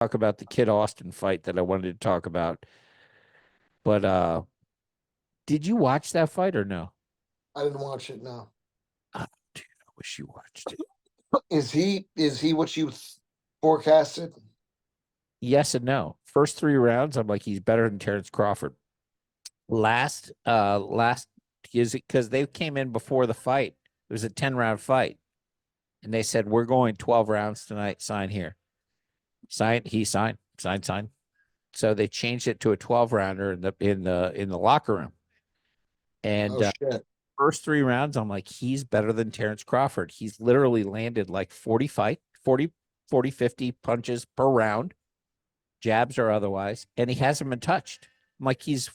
talk about the Kid Austin fight that I wanted to talk about. But did you watch that fight or no? I didn't watch it. No. Oh, dude, I wish you watched it. Is he what you forecasted? Yes and no. First three rounds, I'm like, he's better than Terrence Crawford. Last is it because they came in before the fight. It was a 10-round fight. And they said, we're going 12 rounds tonight. Sign here. Sign, he signed. Sign. So they changed it to a 12 rounder in the locker room. And Oh shit. first three rounds, I'm like, he's better than Terrence Crawford. He's literally landed like 40, 50 punches per round, jabs or otherwise, and he hasn't been touched. I'm like, he's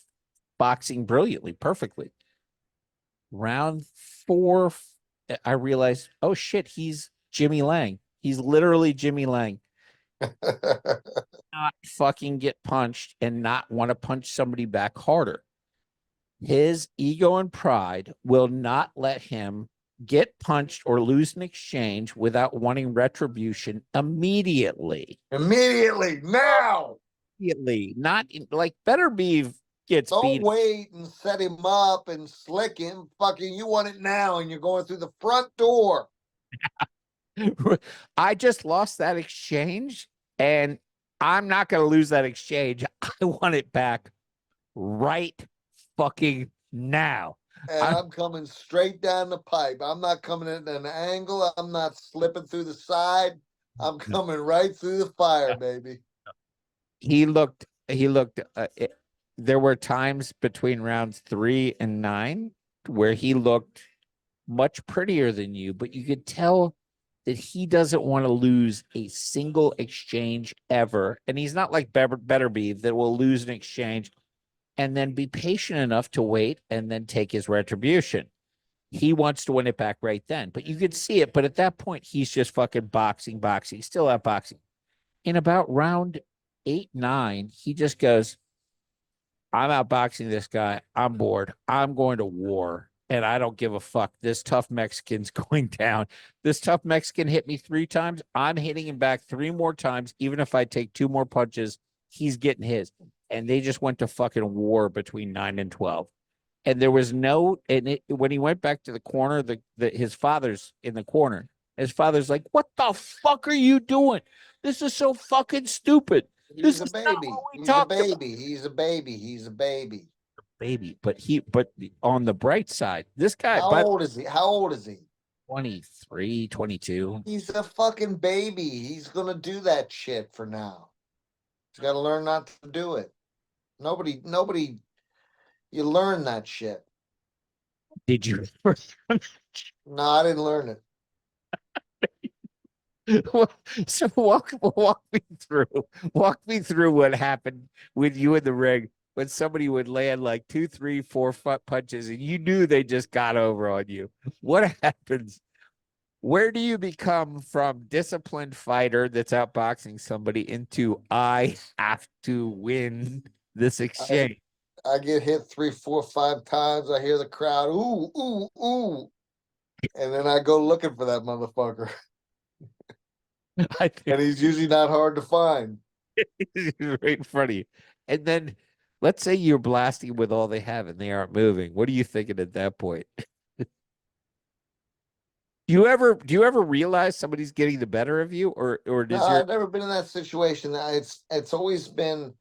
boxing brilliantly, perfectly. Round four, I realized, oh shit, he's Jimmy Lang. He's literally Jimmy Lang. Not fucking get punched and not want to punch somebody back harder. His ego and pride will not let him get punched or lose an exchange without wanting retribution immediately. Immediately now. Immediately, not like Better Beef gets Don't beat. wait and set him up and slick him. Fucking, you want it now, and you're going through the front door. I just lost that exchange, and I'm not going to lose that exchange. I want it back right fucking now. And I I'm coming straight down the pipe. I'm not coming at an angle. I'm not slipping through the side. I'm coming right through the fire, baby. There were times between rounds 3 and 9 where he looked much prettier than you, but you could tell that he doesn't want to lose a single exchange ever. And he's not like Betterbeef that will lose an exchange and then be patient enough to wait and then take his retribution. He wants to win it back right then. But you could see it. But at that point, he's just fucking boxing, still out boxing. In about round 8, 9, he just goes, I'm outboxing this guy. I'm bored. I'm going to war. And I don't give a fuck. This tough Mexican's going down. This tough Mexican hit me 3 times. I'm hitting him back 3 more times. Even if I take 2 more punches, he's getting his. And they just went to fucking war between 9 and 12. And there was no, when he went back to the corner, his father's in the corner. His father's like, what the fuck are you doing? This is so fucking stupid. This He's a is not what baby. we He's a talked about. baby. He's a baby. He's a baby. Baby, but on the bright side, this guy, How but old is he? How old is he? 23, 22. He's a fucking baby. He's gonna do that shit for now. He's got to learn not to do it. Nobody. You learn that shit. Did you? No, I didn't learn it. So walk me through what happened with you in the ring when somebody would land like 2, 3, 4 punches and you knew they just got over on you. What happens? Where do you become from disciplined fighter that's outboxing somebody into I have to win this I exchange? I get hit three, four, 5 times. I hear the crowd, ooh, ooh, ooh, and then I go looking for that motherfucker. I think And he's usually not hard to find. it's right in front of you. And then let's say you're blasting with all they have and they aren't moving. What are you thinking at that point? Do you ever realize somebody's getting the better of you, or No, does your I've never been in that situation. It's always been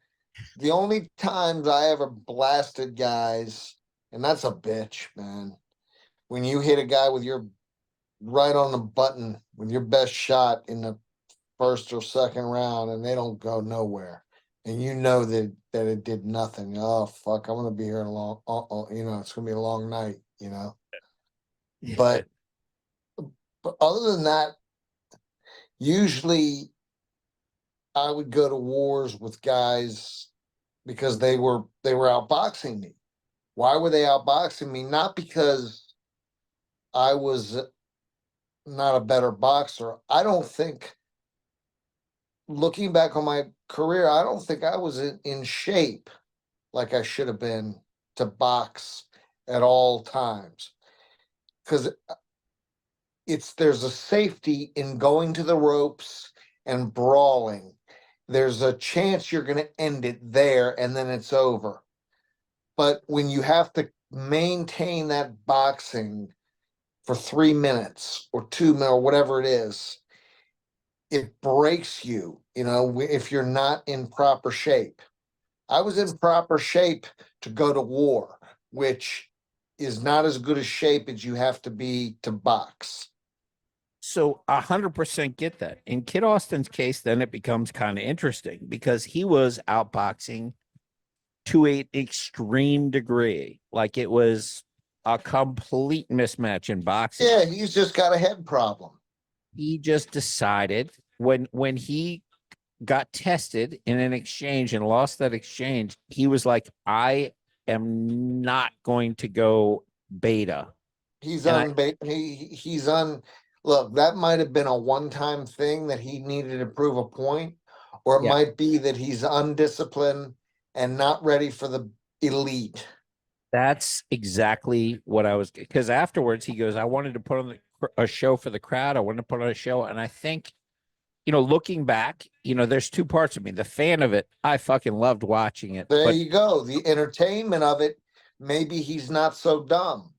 the only times I ever blasted guys, and that's a bitch, man. When you hit a guy with your right on the button with your best shot in the first or second round, and they don't go nowhere, and you know that it did nothing. Oh fuck, I'm gonna be here a long. It's gonna be a long night. yeah. But other than that, usually I would go to wars with guys because they were outboxing me. Why were they outboxing me? Not because I was not a better boxer. I don't think, looking back on my career, I don't think I was in shape like I should have been to box at all times. Because there's a safety in going to the ropes and brawling. there's a chance you're going to end it there and then it's over. But when you have to maintain that boxing for 3 minutes or 2 minutes or whatever it is, it breaks you, if you're not in proper shape. I was in proper shape to go to war, which is not as good a shape as you have to be to box. So 100% get that. In Kid Austin's case, then it becomes kind of interesting because he was outboxing to an extreme degree. Like it was a complete mismatch in boxing. Yeah, he's just got a head problem. He just decided when he got tested in an exchange and lost that exchange, he was like, I am not going to go beta. He's And I, on. He's on. Look, that might have been a one-time thing that he needed to prove a point, or it yeah, might be that he's undisciplined and not ready for the elite. that's exactly what I was, because afterwards he goes, I wanted to put on a show for the crowd. I wanted to put on a show. And I think, looking back, there's two parts of me. The fan of it, I fucking loved watching it. There But you go. The entertainment of it. Maybe he's not so dumb.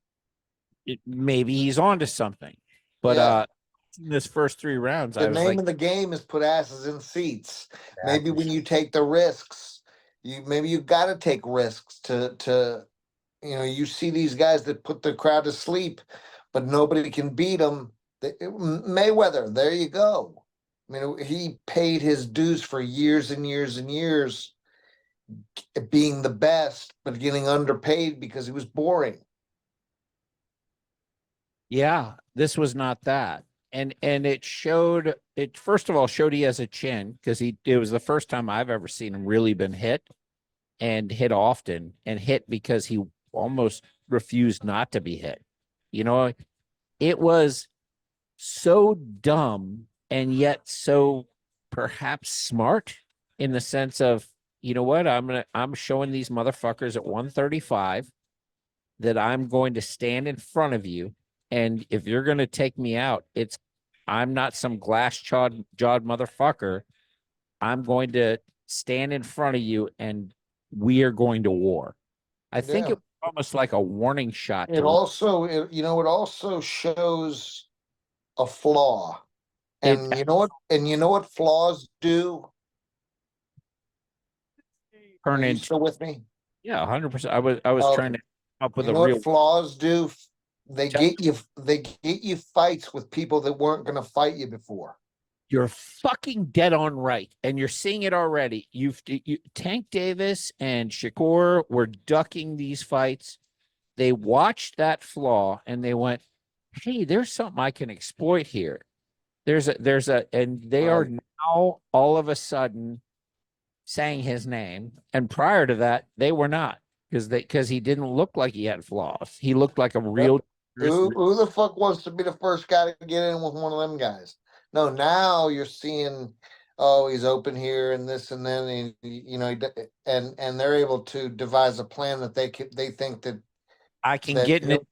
maybe he's on to something. But Yeah. in this first 3 rounds, The I was name like, of the game is put asses in seats. Maybe exactly. when you take the risks, you got to take risks to you see these guys that put the crowd to sleep, but nobody can beat them. Mayweather, there you go. I mean, he paid his dues for years and years and years, being the best, but getting underpaid because he was boring. Yeah, this was not that. And it first of all showed he has a chin because it was the first time I've ever seen him really been hit and hit often and hit because he almost refused not to be hit. You know, it was so dumb and yet so perhaps smart in the sense of, what? I'm showing these motherfuckers at 135 that I'm going to stand in front of you. And if you're going to take me out, I'm not some glass jawed motherfucker. I'm going to stand in front of you and we are going to war. I think it Yeah. was almost like a warning shot It to also, it also shows a flaw. it. And you know what flaws do? Are Turn you into, still with me? yeah, 100%. I was trying Okay. to come up with You a know what real flaws do? They get you fights with people that weren't gonna fight you before. You're fucking dead on right, and you're seeing it already. Tank Davis and Shakur were ducking these fights. They watched that flaw and they went, "Hey, there's something I can exploit here." And they are Right. now all of a sudden saying his name, and prior to that, they were not because he didn't look like he had flaws. He looked like a Yep. real. Who the fuck wants to be the first guy to get in with one of them guys? No, now you're seeing, oh, he's open here and this and then, and and they're able to devise a plan that they think that I can that get in it.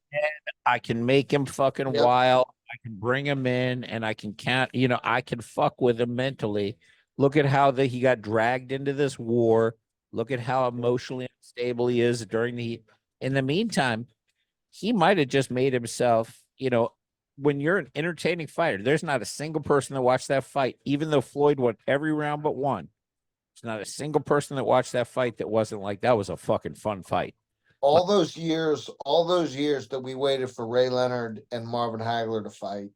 I can make him fucking yep, wild. I can bring him in and I can count, I can fuck with him mentally. Look at how he got dragged into this war. Look at how emotionally unstable he is in the meantime, he might have just made himself, when you're an entertaining fighter, there's not a single person that watched that fight, even though Floyd won every round but one. There's not a single person that watched that fight that wasn't like, that was a fucking fun fight. all those years that we waited for Ray Leonard and Marvin Hagler to fight.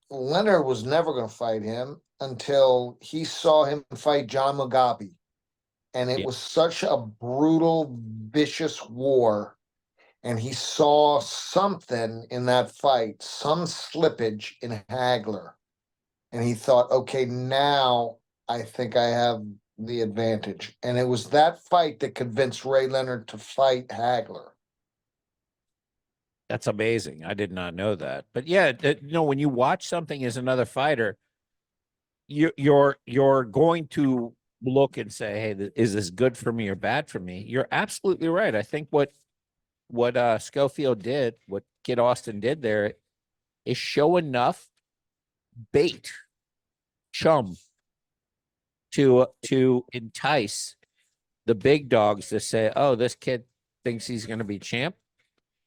Leonard was never going to fight him until he saw him fight John Mugabe. And it Yeah. was such a brutal, vicious war. And he saw something in that fight, some slippage in Hagler. And he thought, okay, now I think I have the advantage. And it was that fight that convinced Ray Leonard to fight Hagler. That's amazing. I did not know that. But yeah, when you watch something as another fighter, you're going to look and say, "Hey, is this good for me or bad for me?" You're absolutely right. I think what Schofield did, what Kid Austin did there, is show enough bait, chum, to entice the big dogs to say, "Oh, this kid thinks he's going to be champ."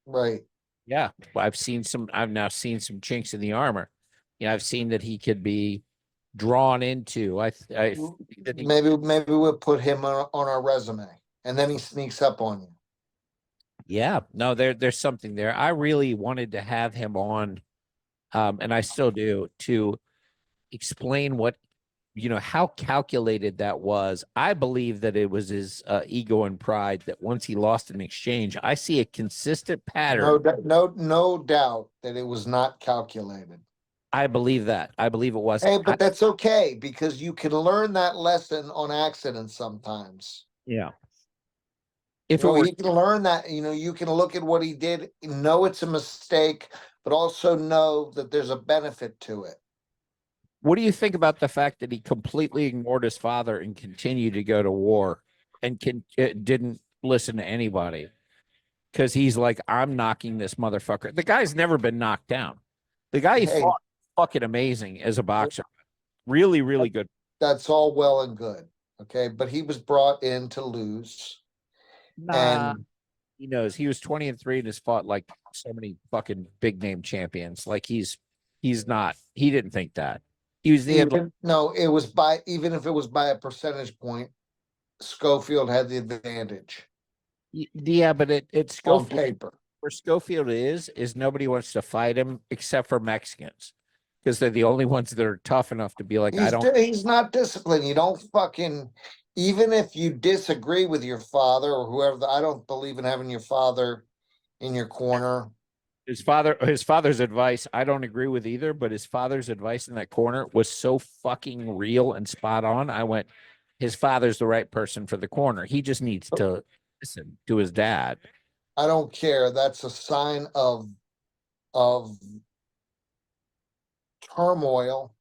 Right. Yeah, I've now seen some chinks in the armor. I've seen that he could be drawn into. I think that he, Maybe we'll put him on our resume, and then he sneaks up on you. yeah, no, there's something there. I really wanted to have him on, and I still do, to explain how calculated that was. I believe that it was his ego and pride that once he lost an exchange, I see a consistent pattern. No doubt that it was not calculated. I believe that. I believe it was. Hey, but that's okay because you can learn that lesson on accident sometimes. Yeah. You If it know, were, you can learn that, you can look at what he did, know it's a mistake, but also know that there's a benefit to it. what do you think about the fact that he completely ignored his father and continued to go to war and didn't listen to anybody? Because he's like, I'm knocking this motherfucker. The guy's never been knocked down. The guy he Hey, fought fucking amazing as a boxer. Really, really good. that's all well and good. Okay. But he was brought in to lose. Nah, And he knows he was 20-3 and has fought like so many fucking big name champions. Like he's not. He didn't think that. He was the no, even if it was by a percentage point, Schofield had the advantage yeah, but it's on Schofield. paper. Where Schofield is nobody wants to fight him except for Mexicans because they're the only ones that are tough enough to be like, I don't. He's not disciplined. You don't fucking, even if you disagree with your father or whoever, I don't believe in having your father in your corner. His father's advice, I don't agree with either, but his father's advice in that corner was so fucking real and spot on. I went, his father's the right person for the corner. He just needs to listen to his dad. I don't care. That's a sign of turmoil.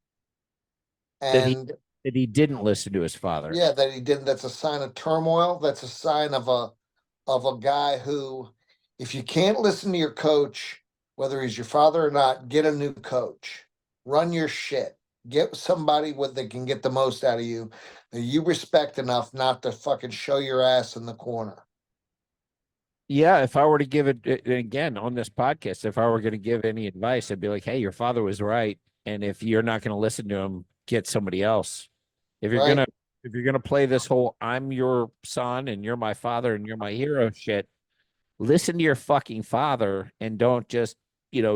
That he And that he didn't listen to his father. yeah, that he didn't. That's a sign of turmoil. That's a sign of a guy who, if you can't listen to your coach, whether he's your father or not, get a new coach. Run your shit. Get somebody that can get the most out of you, that you respect enough not to fucking show your ass in the corner. Yeah, if I were to give it again on this podcast, if I were going to give any advice, I'd be like, "Hey, your father was right, and if you're not going to listen to him, get somebody else. If you're Right? gonna if you're gonna play this whole I'm your son and you're my father and you're my hero shit, listen to your fucking father and don't just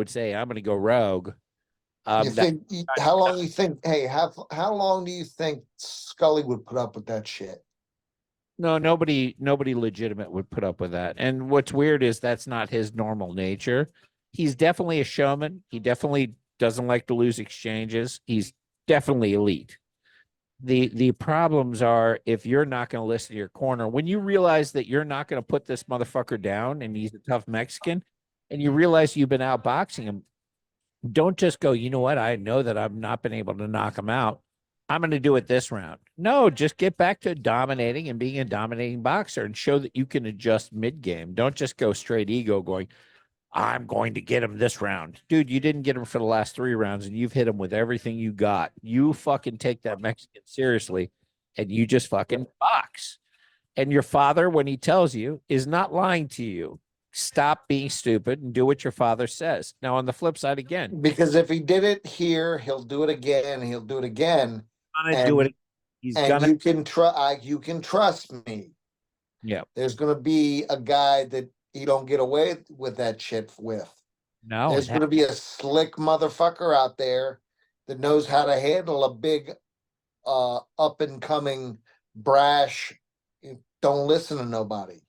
say I'm going to go rogue." You That think how long you think? Hey, how long do you think Scully would put up with that shit? No, nobody legitimate would put up with that. And what's weird is that's not his normal nature. He's definitely a showman. He definitely doesn't like to lose exchanges. He's definitely elite. The problems are if you're not going to listen to your corner, when you realize that you're not going to put this motherfucker down and he's a tough Mexican, and you realize you've been outboxing him, don't just go, you know what? I know that I've not been able to knock him out. I'm going to do it this round. No, just get back to dominating and being a dominating boxer and show that you can adjust mid game. Don't just go straight ego going, I'm going to get him this round. Dude, you didn't get him for the last 3 rounds and you've hit him with everything you got. You fucking take that Mexican seriously and you just fucking box. And your father, when he tells you, is not lying to you. Stop being stupid and do what your father says. Now, on the flip side, again, Because if he did it here, he'll do it again. He'll do it again. gonna do it. He's gonna. You can trust me. Yeah. There's gonna be a guy that you don't get away with that shit with. No. There's gonna be a slick motherfucker out there that knows how to handle a big up and coming brash. Don't listen to nobody.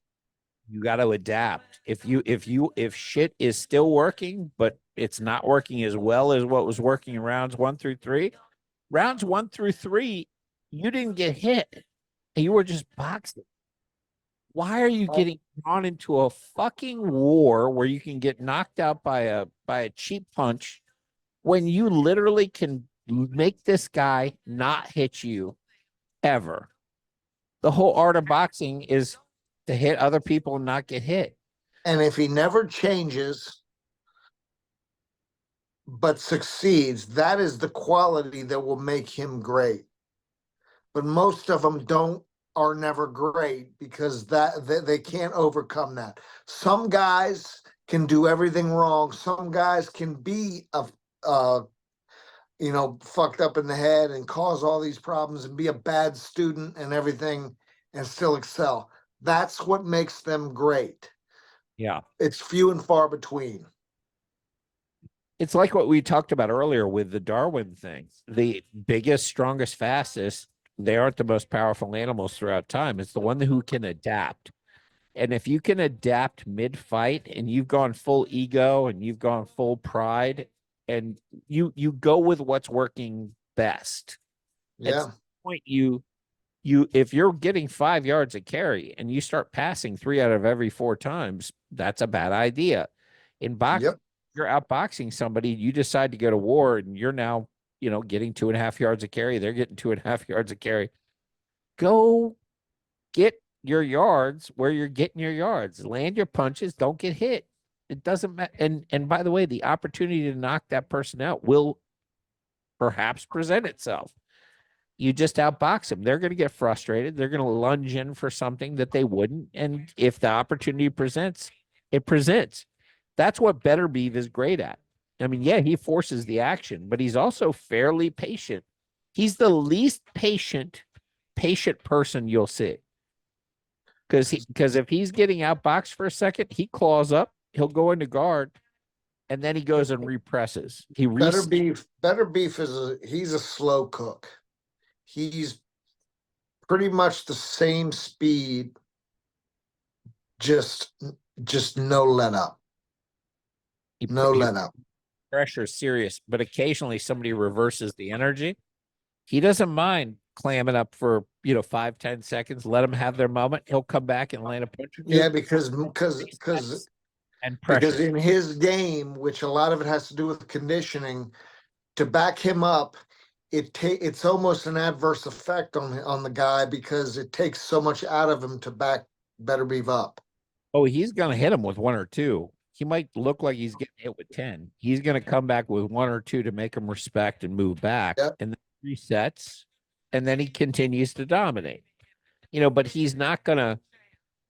You got to adapt. If shit is still working, but it's not working as well as what was working in rounds 1 through 3, rounds 1 through 3, you didn't get hit. You were just boxing. Why are you getting drawn into a fucking war where you can get knocked out by a cheap punch when you literally can make this guy not hit you ever? The whole art of boxing is to hit other people and not get hit. And if he never changes but succeeds, that is the quality that will make him great. but most of them are never great because they can't overcome that. Some guys can do everything wrong. Some guys can be uh, fucked up in the head and cause all these problems and be a bad student and everything and still excel. That's what makes them great. Yeah. It's few and far between. It's like what we talked about earlier with the Darwin thing. The biggest, strongest, fastest, they aren't the most powerful animals throughout time. It's the one who can adapt. And if you can adapt mid-fight and you've gone full ego and you've gone full pride and you go with what's working best. At Yeah. some point if you're getting 5 yards of carry and you start passing 3 out of every 4 times, that's a bad idea. In boxing, Yep. you're outboxing somebody, you decide to go to war and you're now, getting 2.5 yards of carry. They're getting 2.5 yards of carry. Go get your yards where you're getting your yards. Land your punches. Don't get hit. It doesn't matter. And by the way, the opportunity to knock that person out will perhaps present itself. You just outbox them. They're going to get frustrated. They're going to lunge in for something that they wouldn't. And if the opportunity presents, it presents. That's what Beterbiev is great at. I mean, yeah, he forces the action, but he's also fairly patient. He's the least patient person you'll see. Because if he's getting outboxed for a second, he claws up, he'll go into guard, and then he goes and represses. Better beef he's a slow cook. He's pretty much the same speed, just no let up. No let up. Pressure is serious, but occasionally somebody reverses the energy. He doesn't mind clamming up for 5-10 seconds. Let them have their moment. He'll come back and land a punch. Yeah, because and pressure. Because in his game, which a lot of it has to do with conditioning, to back him up, it's almost an adverse effect on the guy because it takes so much out of him to back Beterbiev up. Oh, he's gonna hit him with 1 or 2. He might look like he's getting hit with 10. He's gonna come back with 1 or 2 to make him respect and move back, and then resets, and then he continues to dominate. But he's not gonna.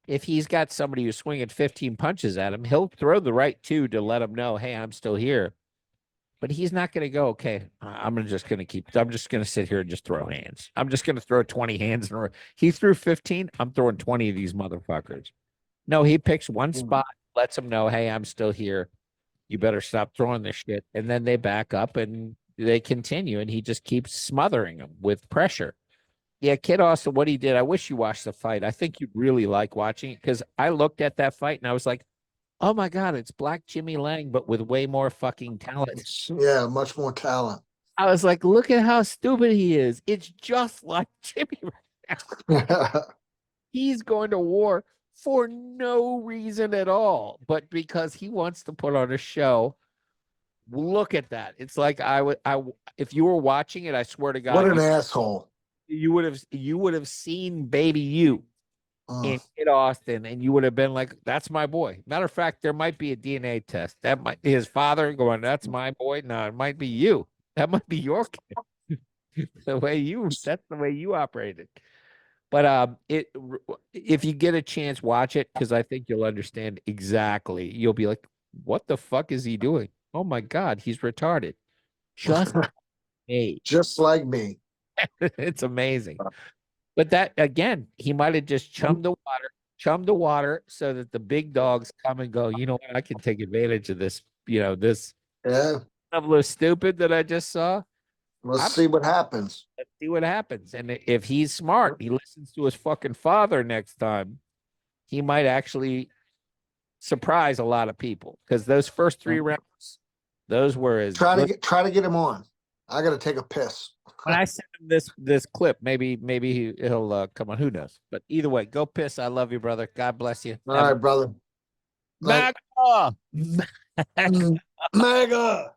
If he's got somebody who's swinging 15 punches at him, he'll throw the right 2 to let him know, hey, I'm still here. But he's not going to go, okay, I'm just going to sit here and just throw hands. I'm just going to throw 20 hands in a row. He threw 15. I'm throwing 20 of these motherfuckers. No, he picks one spot, lets them know, hey, I'm still here. You better stop throwing this shit. And then they back up and they continue. And he just keeps smothering them with pressure. Yeah, Kid Austin, what he did, I wish you watched the fight. I think you'd really like watching it because I looked at that fight and I was like, oh my God, it's Black Jimmy Lang, but with way more fucking talent. Yeah, much more talent. I was like, look at how stupid he is. It's just like Jimmy right now. He's going to war for no reason at all, but because he wants to put on a show. Look at that. It's like if you were watching it, I swear to God. What an asshole. You would have seen Baby You in Kid Austin, and you would have been like, that's my boy. Matter of fact, there might be a DNA test. That might his father going, that's my boy. No, it might be you. That might be your kid. That's the way you operated. But if you get a chance, watch it because I think you'll understand exactly. You'll be like, what the fuck is he doing? Oh my God, he's retarded. Just me. Just like me. It's amazing. But that again, he might have just chummed the water so that the big dogs come and go, you know what, I can take advantage of this, this level of stupid that I just saw. Let's see what happens. Let's see what happens. And if he's smart, he listens to his fucking father next time, he might actually surprise a lot of people. Because those first 3 rounds, those were as try to get him on. I gotta take a piss. When I send him this clip, maybe he'll come on. Who knows? But either way, go piss. I love you, brother. God bless you. All right, brother. Mega. Mega.